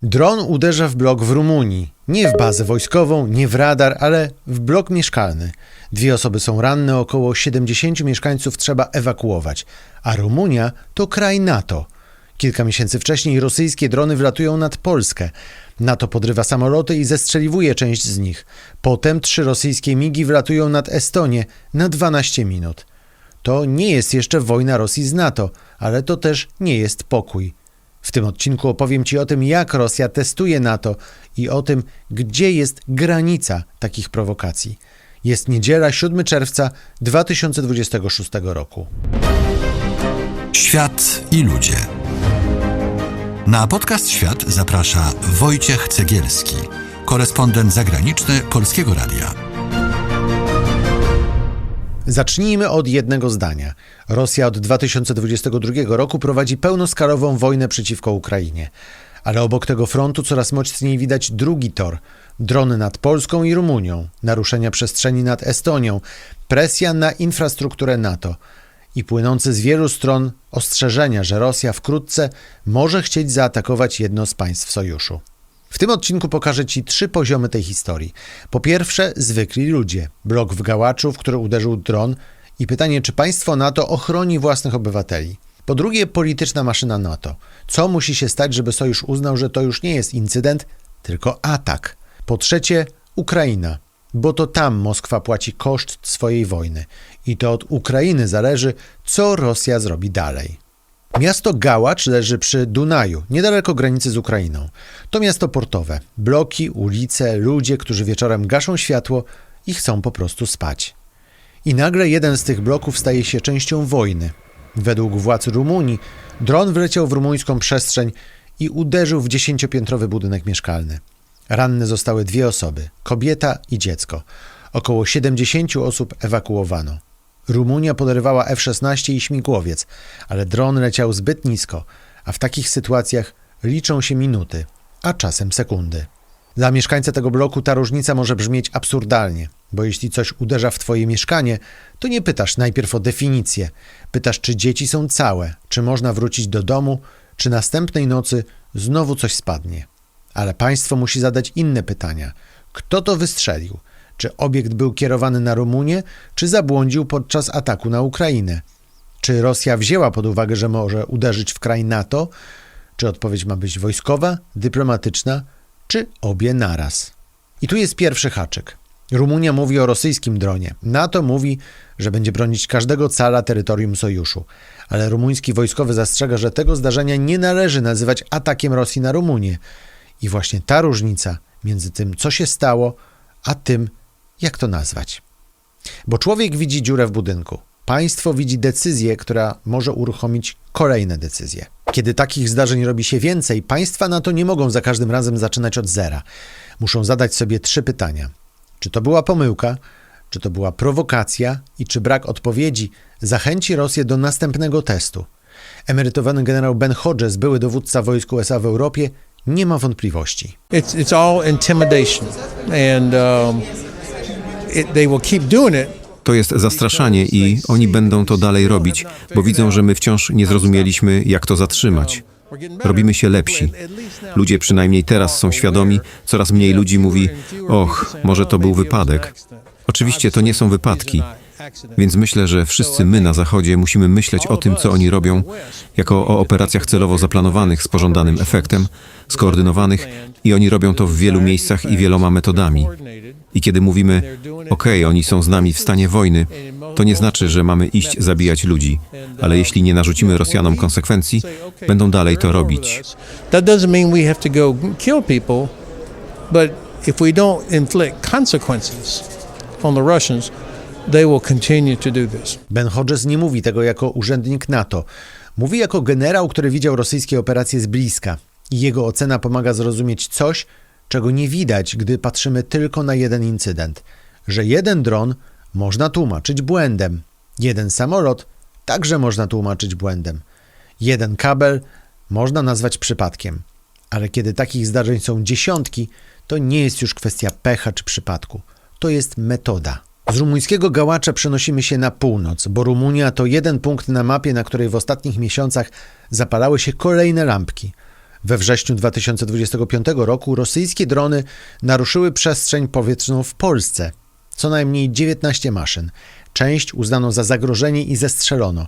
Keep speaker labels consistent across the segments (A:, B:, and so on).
A: Dron uderza w blok w Rumunii. Nie w bazę wojskową, nie w radar, ale w blok mieszkalny. 2 osoby są ranne, około 70 mieszkańców trzeba ewakuować. A Rumunia to kraj NATO. Kilka miesięcy wcześniej rosyjskie drony wlatują nad Polskę. NATO podrywa samoloty i zestrzeliwuje część z nich. Potem 3 rosyjskie migi wlatują nad Estonię na 12 minut. To nie jest jeszcze wojna Rosji z NATO, ale to też nie jest pokój. W tym odcinku opowiem Ci o tym, jak Rosja testuje NATO i o tym, gdzie jest granica takich prowokacji. Jest niedziela, 7 czerwca 2026 roku.
B: Świat i ludzie. Na podcast Świat zaprasza Wojciech Cegielski, korespondent zagraniczny Polskiego Radia.
A: Zacznijmy od jednego zdania. Rosja od 2022 roku prowadzi pełnoskalową wojnę przeciwko Ukrainie. Ale obok tego frontu coraz mocniej widać drugi tor. Drony nad Polską i Rumunią, naruszenia przestrzeni nad Estonią, presja na infrastrukturę NATO i płynące z wielu stron ostrzeżenia, że Rosja wkrótce może chcieć zaatakować jedno z państw sojuszu. W tym odcinku pokażę Ci 3 poziomy tej historii. Po pierwsze, zwykli ludzie. Blok w Gałaczu, w który uderzył dron i pytanie, czy państwo NATO ochroni własnych obywateli. Po drugie, polityczna maszyna NATO. Co musi się stać, żeby sojusz uznał, że to już nie jest incydent, tylko atak. Po trzecie, Ukraina. Bo to tam Moskwa płaci koszt swojej wojny. I to od Ukrainy zależy, co Rosja zrobi dalej. Miasto Gałacz leży przy Dunaju, niedaleko granicy z Ukrainą. To miasto portowe. Bloki, ulice, ludzie, którzy wieczorem gaszą światło i chcą po prostu spać. I nagle jeden z tych bloków staje się częścią wojny. Według władz Rumunii dron wleciał w rumuńską przestrzeń i uderzył w 10-piętrowy budynek mieszkalny. Ranne zostały 2 osoby, kobieta i dziecko. Około 70 osób ewakuowano. Rumunia podrywała F-16 i śmigłowiec, ale dron leciał zbyt nisko, a w takich sytuacjach liczą się minuty, a czasem sekundy. Dla mieszkańca tego bloku ta różnica może brzmieć absurdalnie, bo jeśli coś uderza w Twoje mieszkanie, to nie pytasz najpierw o definicję. Pytasz, czy dzieci są całe, czy można wrócić do domu, czy następnej nocy znowu coś spadnie. Ale państwo musi zadać inne pytania. Kto to wystrzelił? Czy obiekt był kierowany na Rumunię, czy zabłądził podczas ataku na Ukrainę? Czy Rosja wzięła pod uwagę, że może uderzyć w kraj NATO? Czy odpowiedź ma być wojskowa, dyplomatyczna, czy obie naraz? I tu jest pierwszy haczyk. Rumunia mówi o rosyjskim dronie. NATO mówi, że będzie bronić każdego cala terytorium sojuszu. Ale rumuński wojskowy zastrzega, że tego zdarzenia nie należy nazywać atakiem Rosji na Rumunię. I właśnie ta różnica między tym, co się stało, a tym, jak to nazwać. Bo człowiek widzi dziurę w budynku. Państwo widzi decyzję, która może uruchomić kolejne decyzje. Kiedy takich zdarzeń robi się więcej, państwa NATO nie mogą za każdym razem zaczynać od zera. Muszą zadać sobie 3 pytania. Czy to była pomyłka? Czy to była prowokacja? I czy brak odpowiedzi zachęci Rosję do następnego testu? Emerytowany generał Ben Hodges, były dowódca wojsk USA w Europie, nie ma wątpliwości.
C: It's all intimidation and they will keep doing it.
D: To jest zastraszanie i oni będą to dalej robić, bo widzą, że my wciąż nie zrozumieliśmy, jak to zatrzymać. Robimy się lepsi. Ludzie przynajmniej teraz są świadomi, coraz mniej ludzi mówi, och, może to był wypadek. Oczywiście to nie są wypadki, więc myślę, że wszyscy my na Zachodzie musimy myśleć o tym, co oni robią, jako o operacjach celowo zaplanowanych z pożądanym efektem, skoordynowanych i oni robią to w wielu miejscach i wieloma metodami. I kiedy mówimy, okej, oni są z nami w stanie wojny, to nie znaczy, że mamy iść zabijać ludzi, ale jeśli nie narzucimy Rosjanom konsekwencji, będą dalej to robić.
C: That doesn't mean we have to go kill people, but if we don't inflict consequences on the Russians, they will continue to do this.
A: Ben Hodges nie mówi tego jako urzędnik NATO. Mówi jako generał, który widział rosyjskie operacje z bliska. I jego ocena pomaga zrozumieć coś, czego nie widać, gdy patrzymy tylko na jeden incydent. Że jeden dron można tłumaczyć błędem. Jeden samolot także można tłumaczyć błędem. Jeden kabel można nazwać przypadkiem. Ale kiedy takich zdarzeń są dziesiątki, to nie jest już kwestia pecha czy przypadku. To jest metoda. Z rumuńskiego Gałacza przenosimy się na północ, bo Rumunia to jeden punkt na mapie, na której w ostatnich miesiącach zapalały się kolejne lampki. We wrześniu 2025 roku rosyjskie drony naruszyły przestrzeń powietrzną w Polsce. Co najmniej 19 maszyn. Część uznano za zagrożenie i zestrzelono.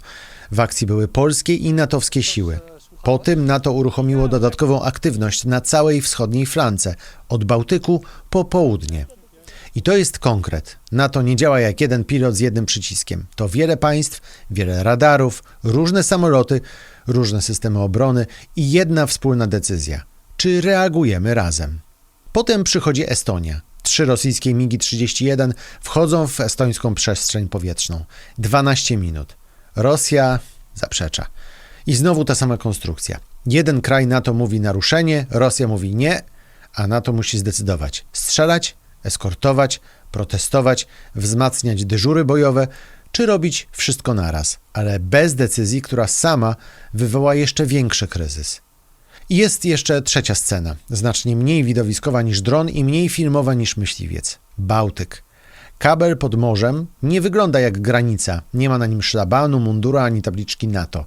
A: W akcji były polskie i natowskie siły. Po tym NATO uruchomiło dodatkową aktywność na całej wschodniej flance, od Bałtyku po południe. I to jest konkret. NATO nie działa jak jeden pilot z jednym przyciskiem. To wiele państw, wiele radarów, różne samoloty, różne systemy obrony i jedna wspólna decyzja. Czy reagujemy razem? Potem przychodzi Estonia. 3 rosyjskie MiG-31 wchodzą w estońską przestrzeń powietrzną. 12 minut. Rosja zaprzecza. I znowu ta sama konstrukcja. Jeden kraj NATO mówi naruszenie, Rosja mówi nie, a NATO musi zdecydować. Strzelać, eskortować, protestować, wzmacniać dyżury bojowe, czy robić wszystko naraz, ale bez decyzji, która sama wywoła jeszcze większy kryzys. I jest jeszcze trzecia scena, znacznie mniej widowiskowa niż dron i mniej filmowa niż myśliwiec. Bałtyk. Kabel pod morzem nie wygląda jak granica, nie ma na nim szlabanu, mundura ani tabliczki NATO.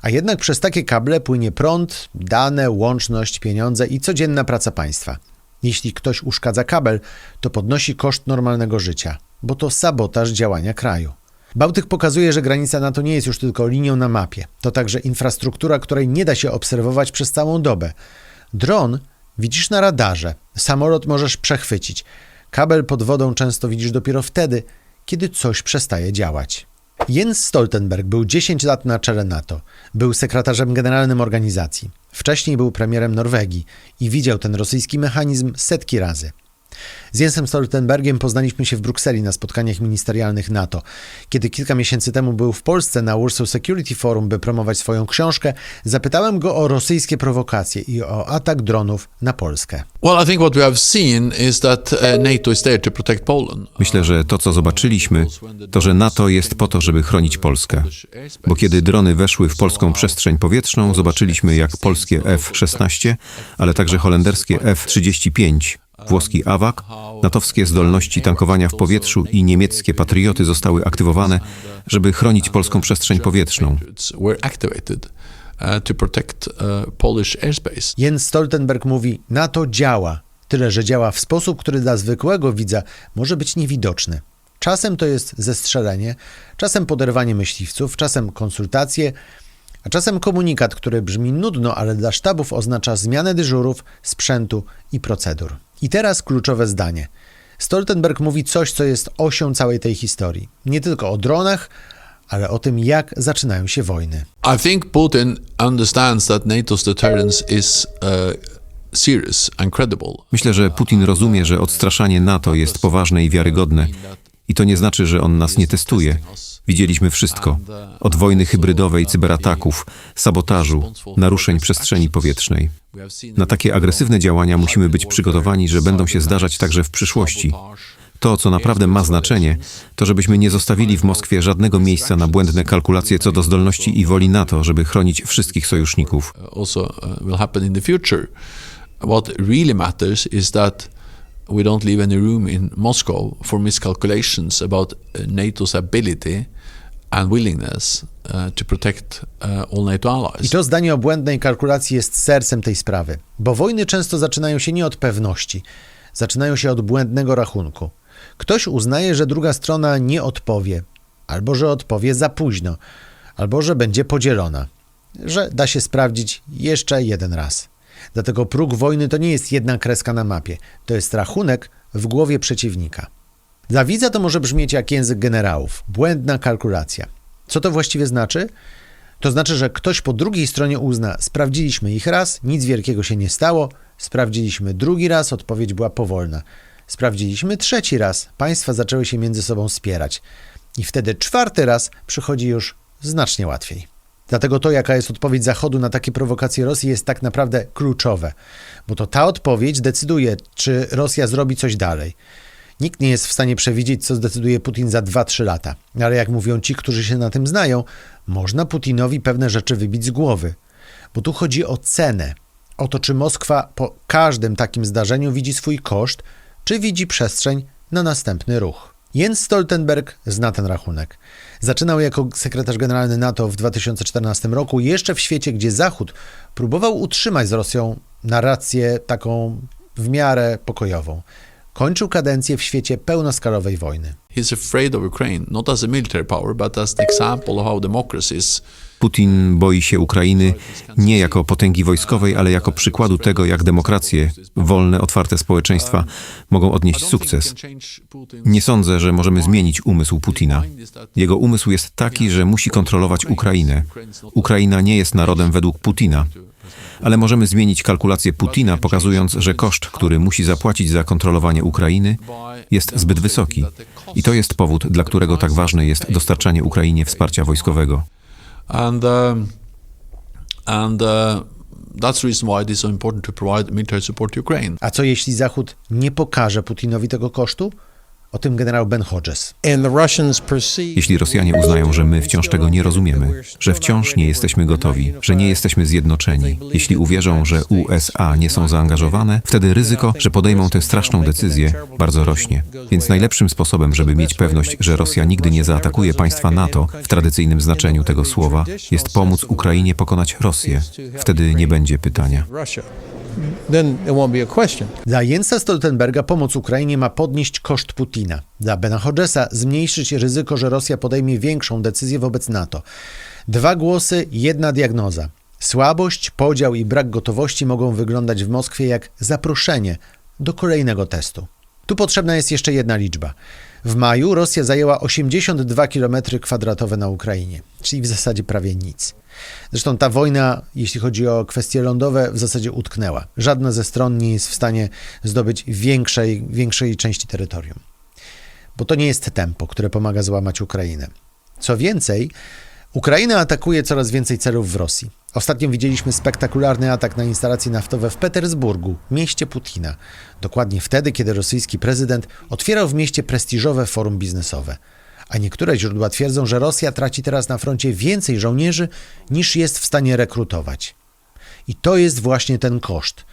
A: A jednak przez takie kable płynie prąd, dane, łączność, pieniądze i codzienna praca państwa. Jeśli ktoś uszkadza kabel, to podnosi koszt normalnego życia, bo to sabotaż działania kraju. Bałtyk pokazuje, że granica NATO nie jest już tylko linią na mapie. To także infrastruktura, której nie da się obserwować przez całą dobę. Dron widzisz na radarze, samolot możesz przechwycić. Kabel pod wodą często widzisz dopiero wtedy, kiedy coś przestaje działać. Jens Stoltenberg był 10 lat na czele NATO. Był sekretarzem generalnym organizacji. Wcześniej był premierem Norwegii i widział ten rosyjski mechanizm setki razy. Z Jensem Stoltenbergiem poznaliśmy się w Brukseli na spotkaniach ministerialnych NATO. Kiedy kilka miesięcy temu był w Polsce na Warsaw Security Forum, by promować swoją książkę, zapytałem go o rosyjskie prowokacje i o atak dronów na Polskę.
D: Myślę, że to, co zobaczyliśmy, to, że NATO jest po to, żeby chronić Polskę. Bo kiedy drony weszły w polską przestrzeń powietrzną, zobaczyliśmy, jak polskie F-16, ale także holenderskie F-35, włoski AWAC, natowskie zdolności tankowania w powietrzu i niemieckie Patrioty zostały aktywowane, żeby chronić polską przestrzeń powietrzną.
A: Jens Stoltenberg mówi, NATO działa, tyle że działa w sposób, który dla zwykłego widza może być niewidoczny. Czasem to jest zestrzelenie, czasem poderwanie myśliwców, czasem konsultacje, a czasem komunikat, który brzmi nudno, ale dla sztabów oznacza zmianę dyżurów, sprzętu i procedur. I teraz kluczowe zdanie. Stoltenberg mówi coś, co jest osią całej tej historii. Nie tylko o dronach, ale o tym, jak zaczynają się wojny.
E: I think Putin understands that NATO's deterrence is serious and credible.
D: Myślę, że Putin rozumie, że odstraszanie NATO jest poważne i wiarygodne. I to nie znaczy, że on nas nie testuje. Widzieliśmy wszystko. Od wojny hybrydowej, cyberataków, sabotażu, naruszeń przestrzeni powietrznej. Na takie agresywne działania musimy być przygotowani, że będą się zdarzać także w przyszłości. To, co naprawdę ma znaczenie, to żebyśmy nie zostawili w Moskwie żadnego miejsca na błędne kalkulacje co do zdolności i woli NATO, żeby chronić wszystkich sojuszników.
E: What really matters is that we don't leave any room in Moscow for miscalculations about NATO's ability and willingness to protect all NATO allies.
A: I to zdanie o błędnej kalkulacji jest sercem tej sprawy, bo wojny często zaczynają się nie od pewności, zaczynają się od błędnego rachunku. Ktoś uznaje, że druga strona nie odpowie, albo że odpowie za późno, albo że będzie podzielona, że da się sprawdzić jeszcze jeden raz. Dlatego próg wojny to nie jest jedna kreska na mapie, to jest rachunek w głowie przeciwnika. Dla widza to może brzmieć jak język generałów, błędna kalkulacja. Co to właściwie znaczy? To znaczy, że ktoś po drugiej stronie uzna, sprawdziliśmy ich raz, nic wielkiego się nie stało, sprawdziliśmy drugi raz, odpowiedź była powolna. Sprawdziliśmy trzeci raz, państwa zaczęły się między sobą spierać. I wtedy czwarty raz przychodzi już znacznie łatwiej. Dlatego to, jaka jest odpowiedź Zachodu na takie prowokacje Rosji, jest tak naprawdę kluczowe, bo to ta odpowiedź decyduje, czy Rosja zrobi coś dalej. Nikt nie jest w stanie przewidzieć, co zdecyduje Putin za 2-3 lata, ale jak mówią ci, którzy się na tym znają, można Putinowi pewne rzeczy wybić z głowy, bo tu chodzi o cenę, o to, czy Moskwa po każdym takim zdarzeniu widzi swój koszt, czy widzi przestrzeń na następny ruch. Jens Stoltenberg zna ten rachunek. Zaczynał jako sekretarz generalny NATO w 2014 roku, jeszcze w świecie, gdzie Zachód próbował utrzymać z Rosją narrację taką w miarę pokojową. Kończył kadencję w świecie pełnoskalowej wojny.
E: He's afraid of Ukraine, not as a military power, but as an example of how democracies.
D: Putin boi się Ukrainy nie jako potęgi wojskowej, ale jako przykładu tego, jak demokracje, wolne, otwarte społeczeństwa mogą odnieść sukces. Nie sądzę, że możemy zmienić umysł Putina. Jego umysł jest taki, że musi kontrolować Ukrainę. Ukraina nie jest narodem według Putina. Ale możemy zmienić kalkulację Putina, pokazując, że koszt, który musi zapłacić za kontrolowanie Ukrainy, jest zbyt wysoki. I to jest powód, dla którego tak ważne jest dostarczanie Ukrainie wsparcia wojskowego.
E: And that's the reason why it is so important to provide military support to Ukraine.
A: A co jeśli Zachód nie pokaże Putinowi tego kosztu? O tym generał Ben Hodges.
D: Jeśli Rosjanie uznają, że my wciąż tego nie rozumiemy, że wciąż nie jesteśmy gotowi, że nie jesteśmy zjednoczeni, jeśli uwierzą, że USA nie są zaangażowane, wtedy ryzyko, że podejmą tę straszną decyzję, bardzo rośnie. Więc najlepszym sposobem, żeby mieć pewność, że Rosja nigdy nie zaatakuje państwa NATO w tradycyjnym znaczeniu tego słowa, jest pomóc Ukrainie pokonać Rosję. Wtedy nie będzie pytania.
C: Then it won't be a question.
A: Dla Jensa Stoltenberga pomoc Ukrainie ma podnieść koszt Putina. Dla Bena Hodgesa zmniejszyć ryzyko, że Rosja podejmie większą decyzję wobec NATO. 2 głosy, 1 diagnoza. Słabość, podział i brak gotowości mogą wyglądać w Moskwie jak zaproszenie do kolejnego testu. Tu potrzebna jest jeszcze jedna liczba. W maju Rosja zajęła 82 km² na Ukrainie, czyli w zasadzie prawie nic. Zresztą ta wojna, jeśli chodzi o kwestie lądowe, w zasadzie utknęła. Żadna ze stron nie jest w stanie zdobyć większej części terytorium. Bo to nie jest tempo, które pomaga złamać Ukrainę. Co więcej, Ukraina atakuje coraz więcej celów w Rosji. Ostatnio widzieliśmy spektakularny atak na instalacje naftowe w Petersburgu, mieście Putina. Dokładnie wtedy, kiedy rosyjski prezydent otwierał w mieście prestiżowe forum biznesowe. A niektóre źródła twierdzą, że Rosja traci teraz na froncie więcej żołnierzy, niż jest w stanie rekrutować. I to jest właśnie ten koszt.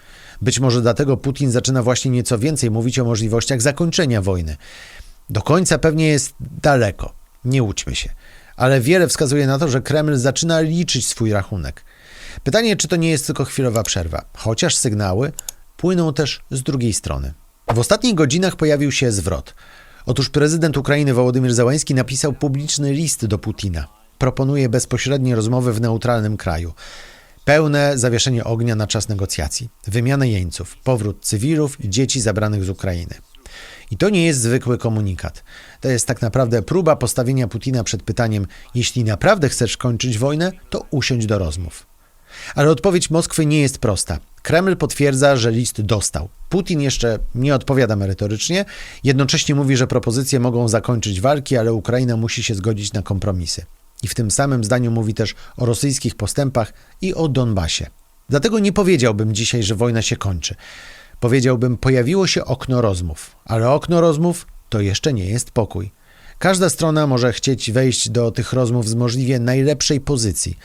A: Być może dlatego Putin zaczyna właśnie nieco więcej mówić o możliwościach zakończenia wojny. Do końca pewnie jest daleko, nie łudźmy się. Ale wiele wskazuje na to, że Kreml zaczyna liczyć swój rachunek. Pytanie, czy to nie jest tylko chwilowa przerwa, chociaż sygnały płyną też z drugiej strony. W ostatnich godzinach pojawił się zwrot. Otóż prezydent Ukrainy Wołodymyr Zełański napisał publiczny list do Putina. Proponuje bezpośrednie rozmowy w neutralnym kraju. Pełne zawieszenie ognia na czas negocjacji, wymianę jeńców, powrót cywilów i dzieci zabranych z Ukrainy. I to nie jest zwykły komunikat. To jest tak naprawdę próba postawienia Putina przed pytaniem: jeśli naprawdę chcesz kończyć wojnę, to usiądź do rozmów. Ale odpowiedź Moskwy nie jest prosta. Kreml potwierdza, że list dostał. Putin jeszcze nie odpowiada merytorycznie, jednocześnie mówi, że propozycje mogą zakończyć walki, ale Ukraina musi się zgodzić na kompromisy. I w tym samym zdaniu mówi też o rosyjskich postępach i o Donbasie. Dlatego nie powiedziałbym dzisiaj, że wojna się kończy. Powiedziałbym, pojawiło się okno rozmów, ale okno rozmów to jeszcze nie jest pokój. Każda strona może chcieć wejść do tych rozmów z możliwie najlepszej pozycji.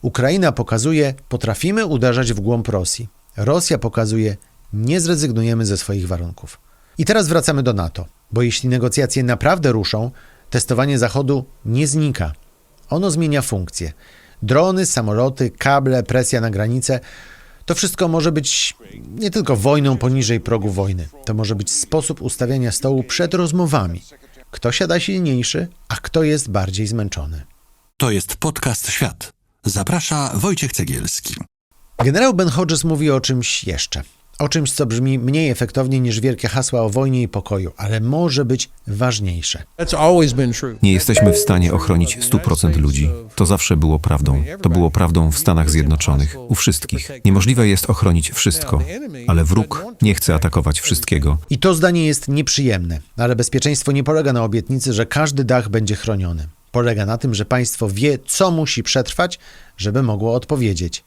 A: Ukraina pokazuje, potrafimy uderzać w głąb Rosji. Rosja pokazuje, nie zrezygnujemy ze swoich warunków. I teraz wracamy do NATO, bo jeśli negocjacje naprawdę ruszą, testowanie Zachodu nie znika. Ono zmienia funkcję. Drony, samoloty, kable, presja na granicę. To wszystko może być nie tylko wojną poniżej progu wojny. To może być sposób ustawiania stołu przed rozmowami. Kto siada silniejszy, a kto jest bardziej zmęczony.
B: To jest podcast Świat. Zaprasza Wojciech Cegielski.
A: Generał Ben Hodges mówi o czymś jeszcze. O czymś, co brzmi mniej efektownie niż wielkie hasła o wojnie i pokoju, ale może być ważniejsze.
C: That's always been true.
D: Nie jesteśmy w stanie ochronić 100% ludzi. To zawsze było prawdą. To było prawdą w Stanach Zjednoczonych, u wszystkich. Niemożliwe jest ochronić wszystko, ale wróg nie chce atakować wszystkiego.
A: I to zdanie jest nieprzyjemne, ale bezpieczeństwo nie polega na obietnicy, że każdy dach będzie chroniony. Polega na tym, że państwo wie, co musi przetrwać, żeby mogło odpowiedzieć.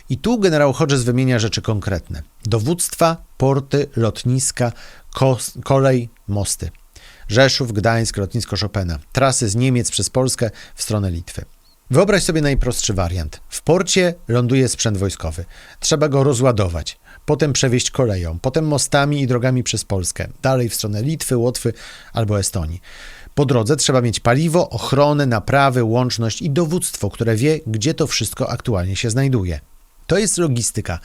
A: I tu generał Hodges wymienia rzeczy konkretne. Dowództwa, porty, lotniska, kolej, mosty. Rzeszów, Gdańsk, lotnisko Chopina. Trasy z Niemiec przez Polskę w stronę Litwy. Wyobraź sobie najprostszy wariant. W porcie ląduje sprzęt wojskowy. Trzeba go rozładować. potem przewieźć koleją, potem mostami i drogami przez Polskę, dalej w stronę Litwy, Łotwy albo Estonii. Po drodze trzeba mieć paliwo, ochronę, naprawy, łączność i dowództwo, które wie, gdzie to wszystko aktualnie się znajduje. To jest logistyka,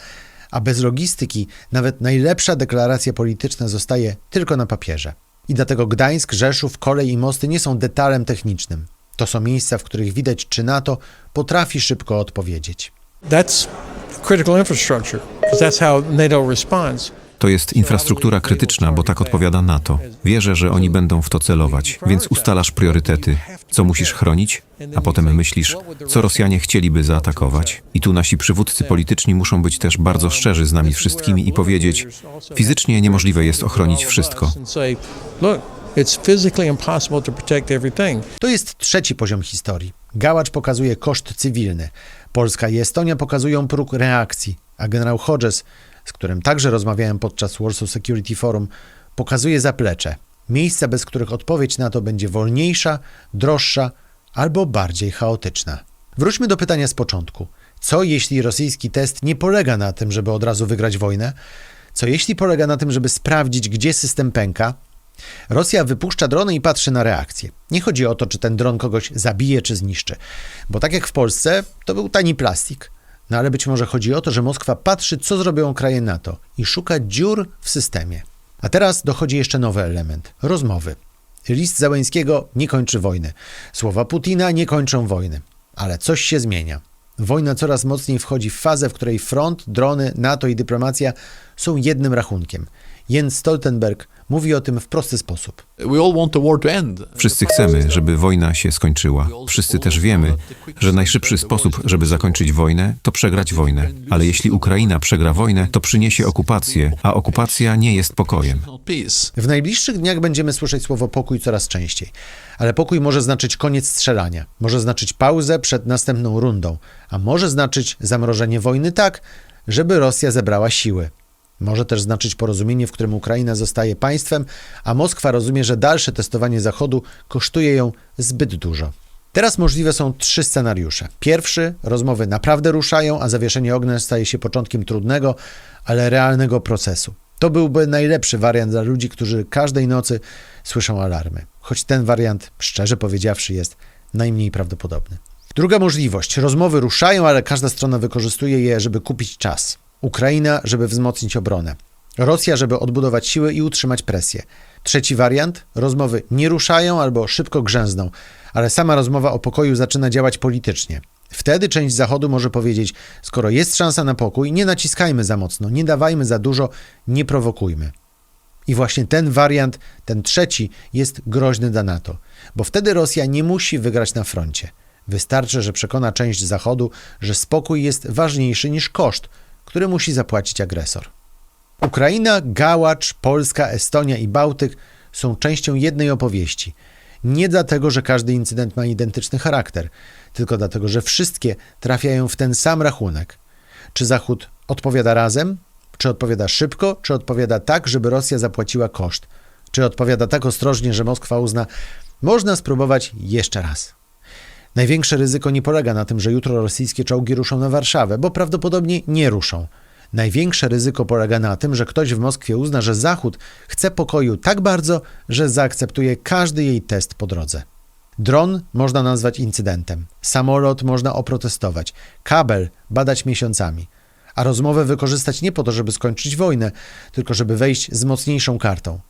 A: a bez logistyki nawet najlepsza deklaracja polityczna zostaje tylko na papierze. I dlatego Gdańsk, Rzeszów, kolej i mosty nie są detalem technicznym. To są miejsca, w których widać, czy NATO potrafi szybko odpowiedzieć.
C: That's critical infrastructure, because that's how NATO responds.
D: To jest infrastruktura krytyczna, bo tak odpowiada NATO. Wierzę, że oni będą w to celować, więc ustalasz priorytety, co musisz chronić, a potem myślisz, co Rosjanie chcieliby zaatakować. I tu nasi przywódcy polityczni muszą być też bardzo szczerzy z nami wszystkimi i powiedzieć, fizycznie niemożliwe jest ochronić wszystko.
C: Look, it's physically impossible to protect everything.
A: To jest trzeci poziom historii. Gałacz pokazuje koszt cywilny. Polska i Estonia pokazują próg reakcji, a generał Hodges, z którym także rozmawiałem podczas Warsaw Security Forum, pokazuje zaplecze. Miejsca, bez których odpowiedź na to będzie wolniejsza, droższa albo bardziej chaotyczna. Wróćmy do pytania z początku. Co jeśli rosyjski test nie polega na tym, żeby od razu wygrać wojnę? Co jeśli polega na tym, żeby sprawdzić, gdzie system pęka? Rosja wypuszcza drony i patrzy na reakcję. Nie chodzi o to, czy ten dron kogoś zabije, czy zniszczy. Bo tak jak w Polsce, to był tani plastik. No ale być może chodzi o to, że Moskwa patrzy, co zrobią kraje NATO i szuka dziur w systemie. A teraz dochodzi jeszcze nowy element – rozmowy. List Zełenskiego nie kończy wojny. Słowa Putina nie kończą wojny. Ale coś się zmienia. Wojna coraz mocniej wchodzi w fazę, w której front, drony, NATO i dyplomacja są jednym rachunkiem. Jens Stoltenberg mówi o tym w prosty sposób.
E: We all want the war to end.
D: Wszyscy chcemy, żeby wojna się skończyła. Wszyscy też wiemy, że najszybszy sposób, żeby zakończyć wojnę, to przegrać wojnę. Ale jeśli Ukraina przegra wojnę, to przyniesie okupację, a okupacja nie jest pokojem.
A: W najbliższych dniach będziemy słyszeć słowo pokój coraz częściej. Ale pokój może znaczyć koniec strzelania, może znaczyć pauzę przed następną rundą, a może znaczyć zamrożenie wojny tak, żeby Rosja zebrała siły. Może też znaczyć porozumienie, w którym Ukraina zostaje państwem, a Moskwa rozumie, że dalsze testowanie Zachodu kosztuje ją zbyt dużo. Teraz możliwe są 3 scenariusze. Pierwszy, rozmowy naprawdę ruszają, a zawieszenie ognia staje się początkiem trudnego, ale realnego procesu. To byłby najlepszy wariant dla ludzi, którzy każdej nocy słyszą alarmy. Choć ten wariant, szczerze powiedziawszy, jest najmniej prawdopodobny. Druga możliwość. Rozmowy ruszają, ale każda strona wykorzystuje je, żeby kupić czas. Ukraina, żeby wzmocnić obronę. Rosja, żeby odbudować siły i utrzymać presję. Trzeci wariant. Rozmowy nie ruszają albo szybko grzęzną, ale sama rozmowa o pokoju zaczyna działać politycznie. Wtedy część Zachodu może powiedzieć, skoro jest szansa na pokój, nie naciskajmy za mocno, nie dawajmy za dużo, nie prowokujmy. I właśnie ten wariant, ten trzeci, jest groźny dla NATO, bo wtedy Rosja nie musi wygrać na froncie. Wystarczy, że przekona część Zachodu, że spokój jest ważniejszy niż koszt, który musi zapłacić agresor. Ukraina, Gałacz, Polska, Estonia i Bałtyk są częścią jednej opowieści. Nie dlatego, że każdy incydent ma identyczny charakter, tylko dlatego, że wszystkie trafiają w ten sam rachunek. Czy Zachód odpowiada razem? Czy odpowiada szybko? Czy odpowiada tak, żeby Rosja zapłaciła koszt? Czy odpowiada tak ostrożnie, że Moskwa uzna, można spróbować jeszcze raz? Największe ryzyko nie polega na tym, że jutro rosyjskie czołgi ruszą na Warszawę, bo prawdopodobnie nie ruszą. Największe ryzyko polega na tym, że ktoś w Moskwie uzna, że Zachód chce pokoju tak bardzo, że zaakceptuje każdy jej test po drodze. Dron można nazwać incydentem, samolot można oprotestować, kabel badać miesiącami, a rozmowę wykorzystać nie po to, żeby skończyć wojnę, tylko żeby wejść z mocniejszą kartą.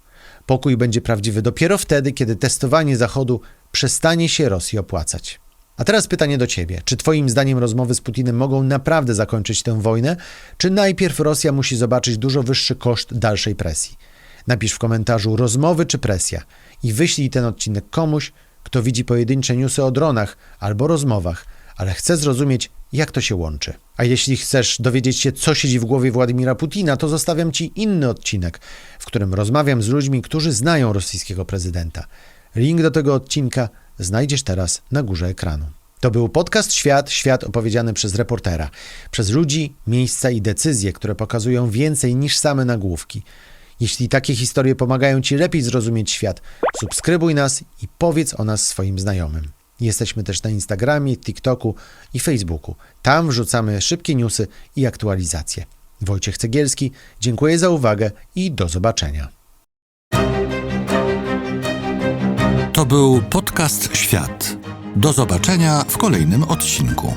A: Pokój będzie prawdziwy dopiero wtedy, kiedy testowanie Zachodu przestanie się Rosji opłacać. A teraz pytanie do Ciebie. Czy Twoim zdaniem rozmowy z Putinem mogą naprawdę zakończyć tę wojnę, czy najpierw Rosja musi zobaczyć dużo wyższy koszt dalszej presji? Napisz w komentarzu rozmowy czy presja i wyślij ten odcinek komuś, kto widzi pojedyncze newsy o dronach albo rozmowach, ale chce zrozumieć, jak to się łączy. A jeśli chcesz dowiedzieć się, co siedzi w głowie Władimira Putina, to zostawiam Ci inny odcinek, w którym rozmawiam z ludźmi, którzy znają rosyjskiego prezydenta. Link do tego odcinka znajdziesz teraz na górze ekranu. To był podcast Świat opowiedziany przez reportera, przez ludzi, miejsca i decyzje, które pokazują więcej niż same nagłówki. Jeśli takie historie pomagają Ci lepiej zrozumieć świat, subskrybuj nas i powiedz o nas swoim znajomym. Jesteśmy też na Instagramie, TikToku i Facebooku. Tam wrzucamy szybkie newsy i aktualizacje. Wojciech Cegielski, dziękuję za uwagę i do zobaczenia.
B: To był podcast Świat. Do zobaczenia w kolejnym odcinku.